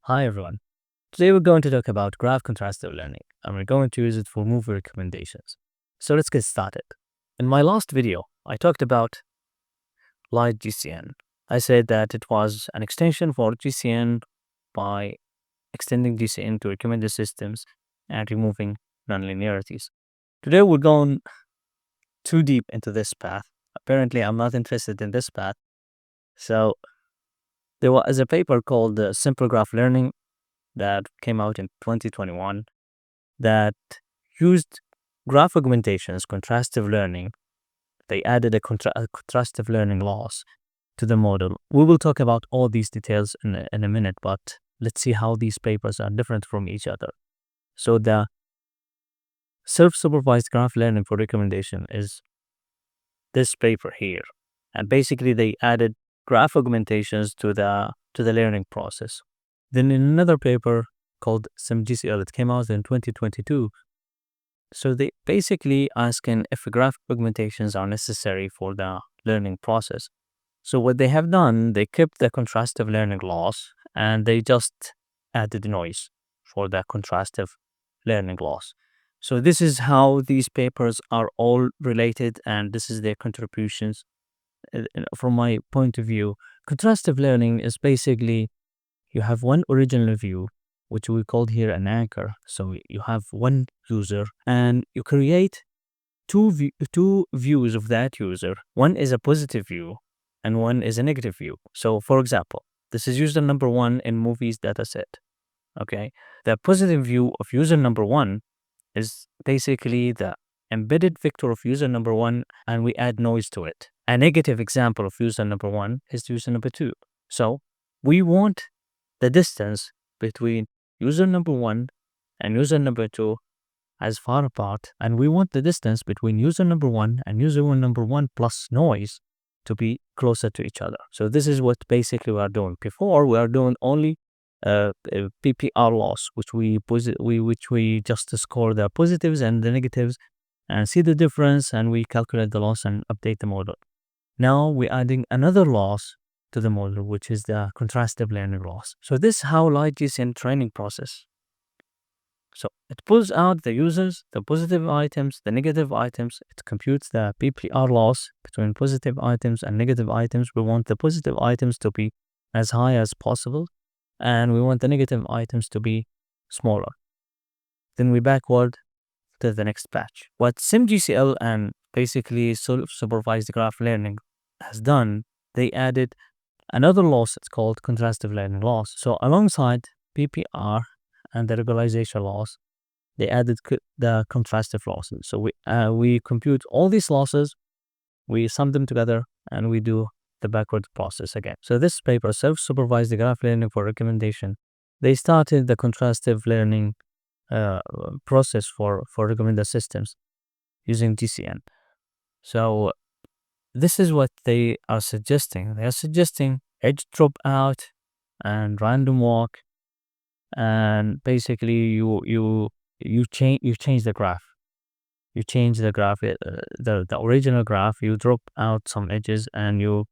Hi everyone. Today we're going to talk about graph contrastive learning and we're going to use it for movie recommendations. So let's get started. In my last video, I talked about LightGCN. I said that it was an extension for GCN by extending GCN to recommended systems and removing nonlinearities. Today we're going too deep into this path. Apparently I'm not interested in this path. So there was a paper called Simple Graph Learning that came out in 2021 that used graph augmentations, contrastive learning. They added a contrastive learning loss to the model. We will talk about all these details in a minute, but let's see how these papers are different from each other. So the self-supervised graph learning for recommendation is this paper here. And basically they added graph augmentations to the learning process. Then in another paper called SimGCL, it came out in 2022. So they basically asking if graph augmentations are necessary for the learning process. So what they have done, they kept the contrastive learning loss and they just added noise for the contrastive learning loss. So this is how these papers are all related and this is their contributions. From my point of view, contrastive learning is basically you have one original view, which we called here an anchor. So you have one user and you create two views of that user. One is a positive view and one is a negative view. So for example, this is user number one in movies dataset. Okay. The positive view of user number one is basically the embedded vector of user number one and we add noise to it. A negative example of user number one is user number two. So we want the distance between user number one and user number two as far apart, and we want the distance between user number one and user number one plus noise to be closer to each other. So this is what basically we are doing. Before we are doing only BPR loss, which we just score the positives and the negatives and see the difference, and we calculate the loss and update the model. Now we're adding another loss to the model, which is the contrastive learning loss. So this is how LightGCN training process. So it pulls out the users, the positive items, the negative items. It computes the BPR loss between positive items and negative items. We want the positive items to be as high as possible, and we want the negative items to be smaller. Then we backward to the next batch. What SimGCL and basically self-supervised graph learning has done, they added another loss. It's called contrastive learning loss. So alongside BPR and the regularization loss, they added the contrastive losses. So we compute all these losses, we sum them together, and we do the backward process again. So this paper, self-supervised graph learning for recommendation, they started the contrastive learning process for recommended systems using GCN. So this is what they are suggesting. They are suggesting edge dropout and random walk, and basically you change the graph. You change the graph, the original graph. You drop out some edges and you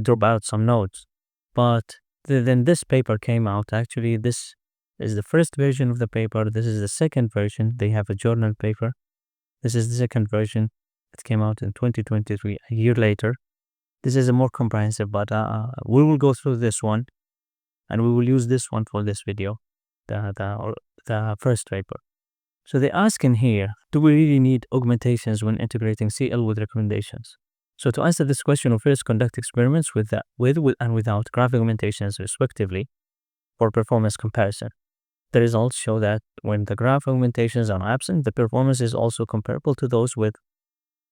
drop out some nodes. But then this paper came out. Actually, this is the first version of the paper. This is the second version. They have a journal paper. This is the second version. It came out in 2023, a year later. This is a more comprehensive, but we will go through this one, and we will use this one for this video, the first paper. So they ask in here, do we really need augmentations when integrating CL with recommendations? So to answer this question, we first conduct experiments with and without graph augmentations respectively for performance comparison. The results show that when the graph augmentations are absent, the performance is also comparable to those with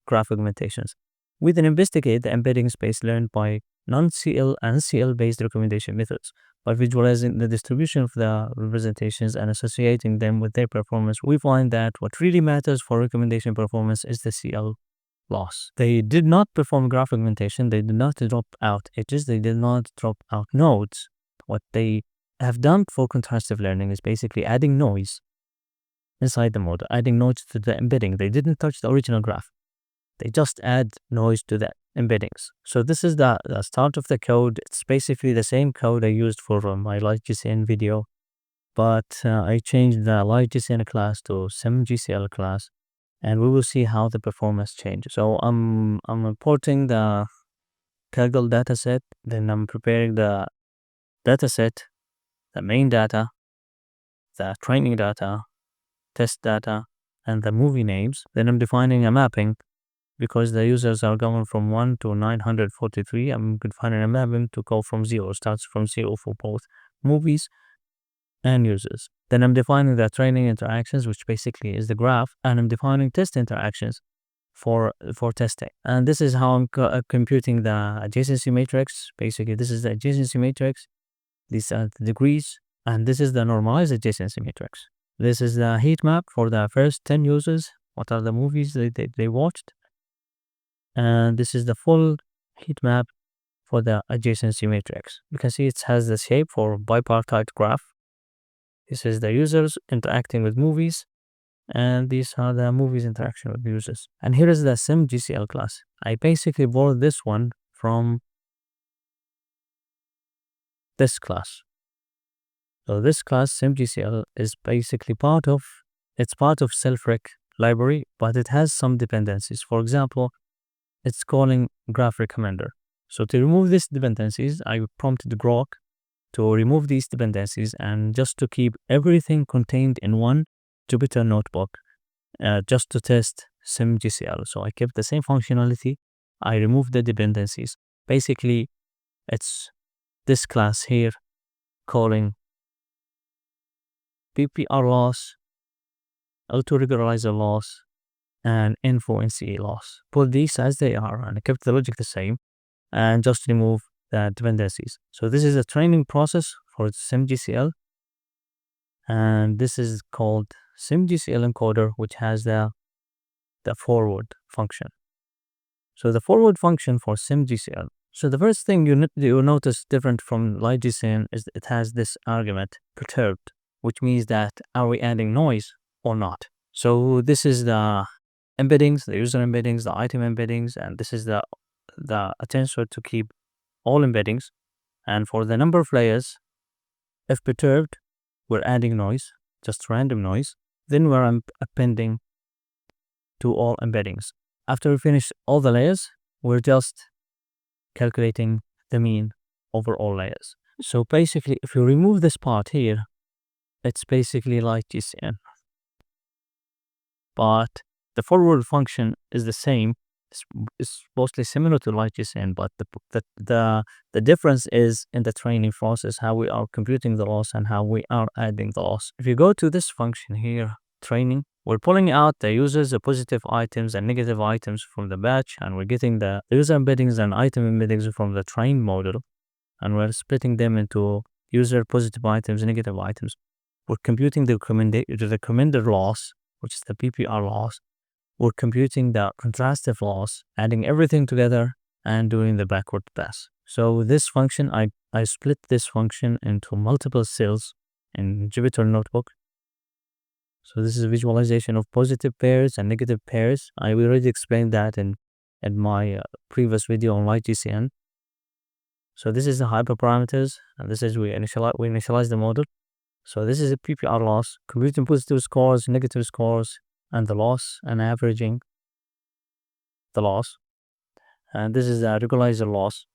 graph augmentations. We then investigate the embedding space learned by non-CL and CL-based recommendation methods. By visualizing the distribution of the representations and associating them with their performance, we find that what really matters for recommendation performance is the CL loss. They did not perform graph augmentation. They did not drop out edges. They did not drop out nodes. What they have done for contrastive learning is basically adding noise inside the model, adding noise to the embedding. They didn't touch the original graph. They just add noise to that embeddings. So this is the start of the code. It's basically the same code I used for my LightGCN video, but I changed the LightGCN class to SimGCL class, and we will see how the performance changes. So I'm importing the Kaggle dataset, then I'm preparing the dataset, the main data, the training data, test data, and the movie names. Then I'm defining a mapping because the users are going from 1 to 943. I'm defining a mapping to go from 0, starts from 0 for both movies and users. Then I'm defining the training interactions, which basically is the graph, and I'm defining test interactions for testing. And this is how I'm computing the adjacency matrix. Basically, this is the adjacency matrix. These are the degrees, and this is the normalized adjacency matrix. This is the heat map for the first 10 users. What are the movies they watched? And this is the full heat map for the adjacency matrix. You can see it has the shape for bipartite graph. This is the users interacting with movies, and these are the movies interaction with users. And here is the SimGCL class. I basically borrowed this one from this class. So this class SimGCL is basically part of Self-rec library, but it has some dependencies. For example, it's calling graph recommender. So to remove these dependencies, I prompted Grok to remove these dependencies and just to keep everything contained in one Jupyter notebook, just to test SimGCL. So I kept the same functionality. I removed the dependencies. Basically, it's this class here calling BPR loss, autoregularizer loss, and InfoNCE loss. Put these as they are, and I kept the logic the same, and just remove the dependencies. So this is a training process for SimGCL, and this is called SimGCL encoder, which has the forward function. So the forward function for SimGCL. So the first thing you notice different from LightGCN is it has this argument perturbed, which means that are we adding noise or not? So this is the embeddings, the user embeddings, the item embeddings, and this is the attention to keep all embeddings. And for the number of layers, if perturbed, we're adding noise, just random noise. Then we're appending to all embeddings. After we finish all the layers, we're just calculating the mean over all layers. So basically, if you remove this part here, it's basically LightGCN. But the forward function is the same. It's mostly similar to LightGCN, but the difference is in the training process, how we are computing the loss and how we are adding the loss. If you go to this function here, training, we're pulling out the users, the positive items and negative items from the batch, and we're getting the user embeddings and item embeddings from the trained model, and we're splitting them into user positive items and negative items. We're computing the recommended loss, which is the BPR loss. We're computing the contrastive loss, adding everything together and doing the backward pass. So this function, I split this function into multiple cells in Jupyter Notebook. So this is a visualization of positive pairs and negative pairs. I already explained that in my previous video on LightGCN. So this is the hyperparameters, and this is we initialize the model. So this is a PPR loss, computing positive scores, negative scores, and the loss, and averaging the loss. And this is the regularization loss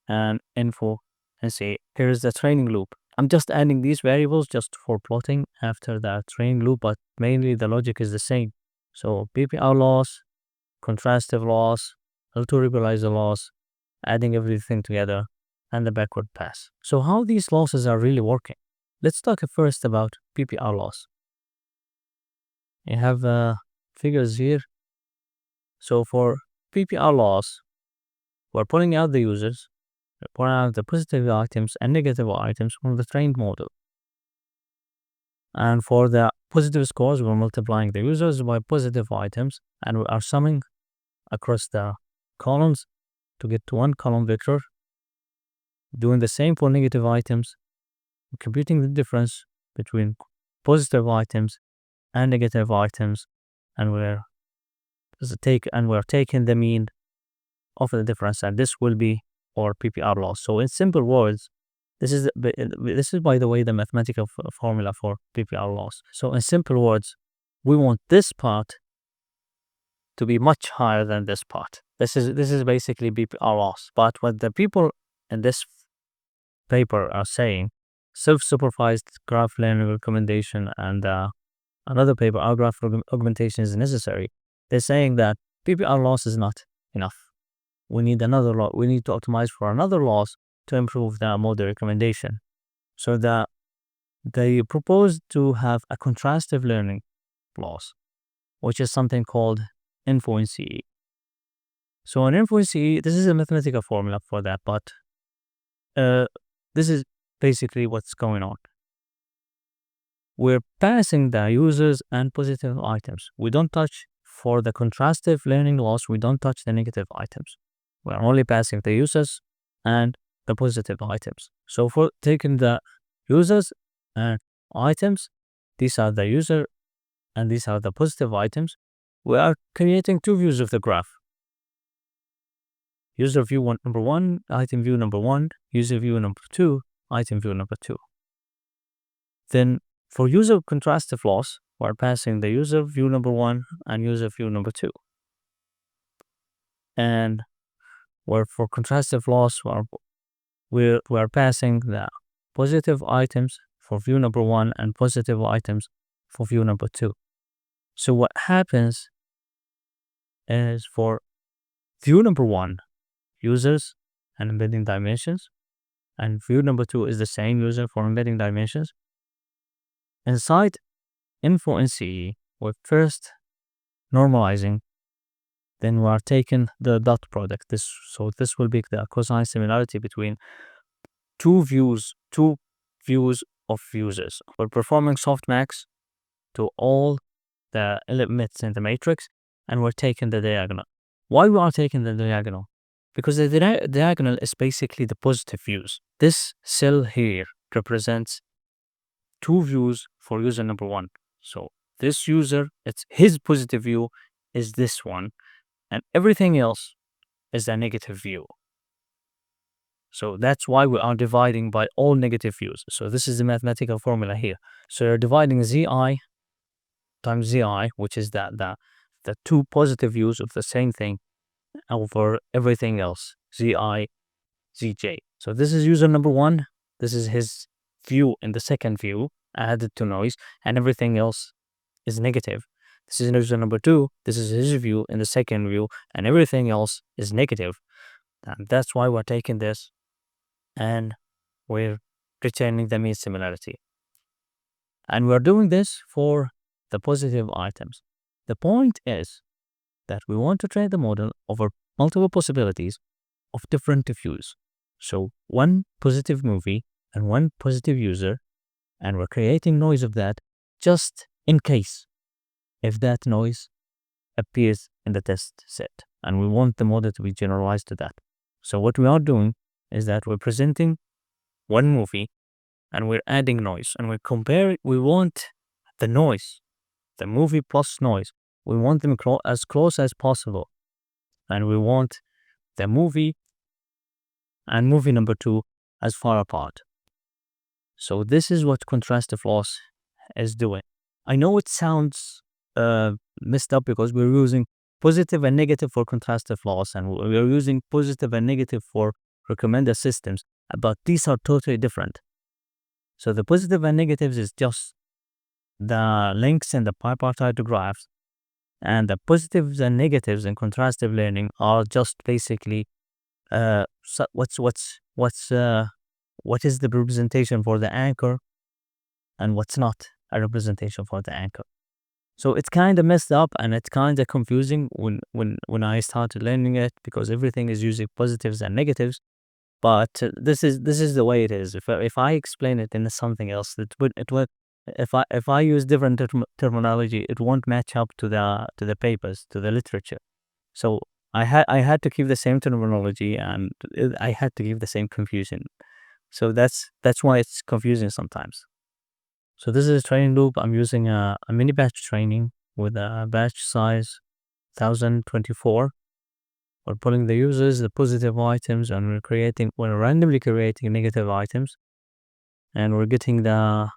and InfoNCE. Here is the training loop. I'm just adding these variables just for plotting after the training loop, but mainly the logic is the same. So BPR loss, contrastive loss, autoregularizer loss, adding everything together, and the backward pass. So how these losses are really working? Let's talk first about BPR loss. You have figures here. So for BPR loss, we're pulling out the users, we're pulling out the positive items and negative items from the trained model. And for the positive scores, we're multiplying the users by positive items, and we are summing across the columns to get to one column vector. Doing the same for negative items, computing the difference between positive items and negative items, and we're taking the mean of the difference, and this will be our PPR loss. So in simple words, this is by the way the mathematical formula for PPR loss. So in simple words, we want this part to be much higher than this part. This is basically BPR loss. But what the people in this paper are saying, self-supervised graph learning recommendation and another paper, our graph augmentation is necessary. They're saying that PPR loss is not enough. We need another loss. We need to optimize for another loss to improve the model recommendation. So they proposed to have a contrastive learning loss, which is something called InfoNCE. So in InfoNCE, this is a mathematical formula for that, but this is basically what's going on. We're passing the users and positive items. We don't touch, for the contrastive learning loss, we don't touch the negative items. We're only passing the users and the positive items. So for taking the users and items, these are the user and these are the positive items, we are creating two views of the graph. User view number 1, item view number 1, user view number 2, item view number 2. Then for user contrastive loss, we're passing the user view number 1 and user view number 2. And where for contrastive loss, we're passing the positive items for view number 1 and positive items for view number 2. So what happens is for view number 1, users and embedding dimensions, and view number 2 is the same user for embedding dimensions. Inside InfoNCE, we're first normalizing, then we are taking the dot product. This will be the cosine similarity between two views of users. We're performing softmax to all the elements in the matrix, and we're taking the diagonal. Why we are taking the diagonal? Because the diagonal is basically the positive views. This cell here represents two views for user number 1. So this user, it's his positive view is this one, and everything else is a negative view. So that's why we are dividing by all negative views. So this is the mathematical formula here. So you're dividing Zi times Zi, which is the two positive views of the same thing, over everything else, Zi, Zj. So this is user number 1. This is his view in the second view added to noise, and everything else is negative. This is user number 2. This is his view in the second view, and everything else is negative. And that's why we're taking this and we're returning the mean similarity. And we're doing this for the positive items. The point is that we want to train the model over multiple possibilities of different views. So one positive movie and one positive user, and we're creating noise of that just in case if that noise appears in the test set, and we want the model to be generalized to that. So what we are doing is that we're presenting one movie and we're adding noise, and we want the noise, the movie plus noise, we want them as close as possible, and we want the movie and movie number 2 as far apart. So this is what contrastive loss is doing. I know it sounds messed up because we're using positive and negative for contrastive loss, and we're using positive and negative for recommender systems, but these are totally different. So the positive and negatives is just the links in the bipartite graphs, and the positives and negatives in contrastive learning are just basically what is the representation for the anchor and what's not a representation for the anchor. So it's kind of messed up and it's kind of confusing when I started learning it, because everything is using positives and negatives. But this is the way it is. If I explain it in something else, it would if I use different terminology, it won't match up to the papers, to the literature. So I had to keep the same terminology, and I had to give the same confusion. So that's why it's confusing sometimes. So this is a training loop. I'm using a mini batch training with a batch size 1024. We're pulling the users, the positive items, and we're randomly creating negative items. And we're getting the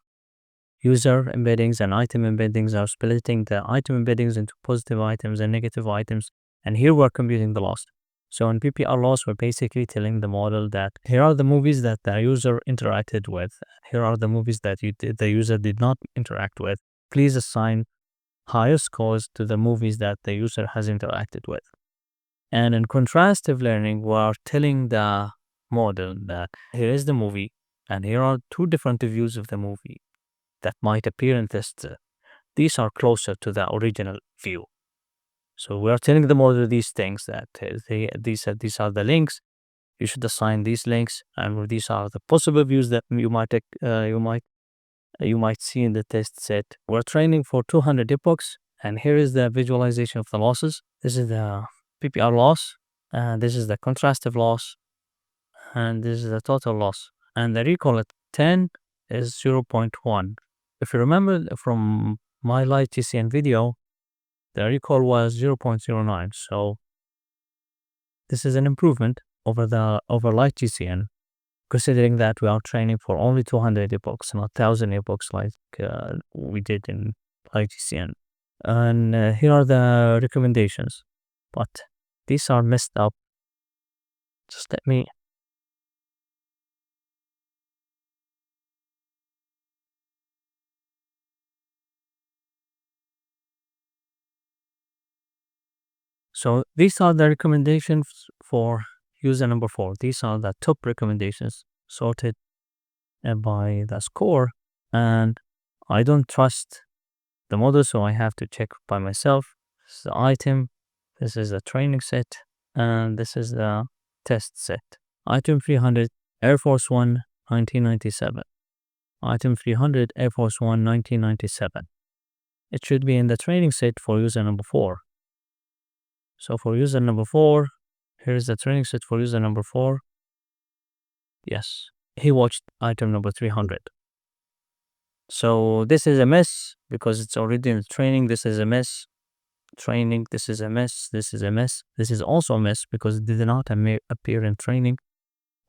user embeddings and item embeddings, are splitting the item embeddings into positive items and negative items. And here we're computing the loss. So in BPR loss, we're basically telling the model that here are the movies that the user interacted with. Here are the movies that the user did not interact with. Please assign higher scores to the movies that the user has interacted with. And in contrastive learning, we're telling the model that here is the movie, and here are two different views of the movie that might appear in this. These are closer to the original view. So we are telling the model these things, that these are the links. You should assign these links, and these are the possible views that you might see in the test set. We're training for 200 epochs, and here is the visualization of the losses. This is the PPR loss, and this is the contrastive loss, and this is the total loss. And the recall at 10 is 0.1. If you remember from my LightGCN video, the recall was 0.09. So this is an improvement over LightGCN, considering that we are training for only 200 epochs, not 1,000 epochs like we did in LightGCN. And here are the recommendations, but these are messed up. Just let me. So these are the recommendations for user number 4. These are the top recommendations sorted by the score, and I don't trust the model, so I have to check by myself. This is the item, this is the training set, and this is the test set. Item 300, Air Force One, 1997. Item 300, Air Force One, 1997. It should be in the training set for user number 4. So for user number 4, here's the training set for user number 4. Yes, he watched item number 300. So this is a mess because it's already in training. This is a mess. Training, this is a mess. This is a mess. This is also a mess because it did not appear in training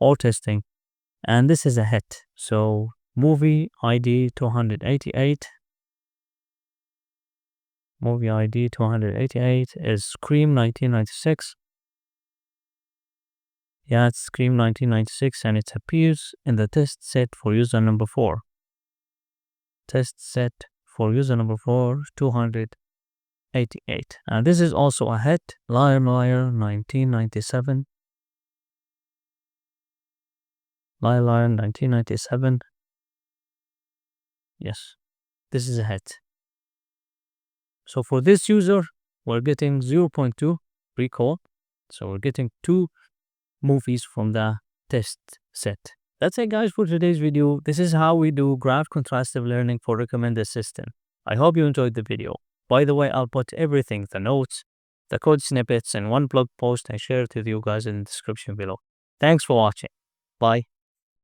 or testing. And this is a hit. So movie ID 288. Movie ID 288 is Scream 1996. Yeah, it's Scream 1996, and it appears in the test set for user number 4. Test set for user number 4, 288. And this is also a hit. Liar Liar 1997. Liar Liar 1997. Yes, this is a hit. So for this user, we're getting 0.2 recall. So we're getting 2 movies from the test set. That's it, guys, for today's video. This is how we do graph contrastive learning for recommended system. I hope you enjoyed the video. By the way, I'll put everything, the notes, the code snippets, in one blog post and share it with you guys in the description below. Thanks for watching. Bye.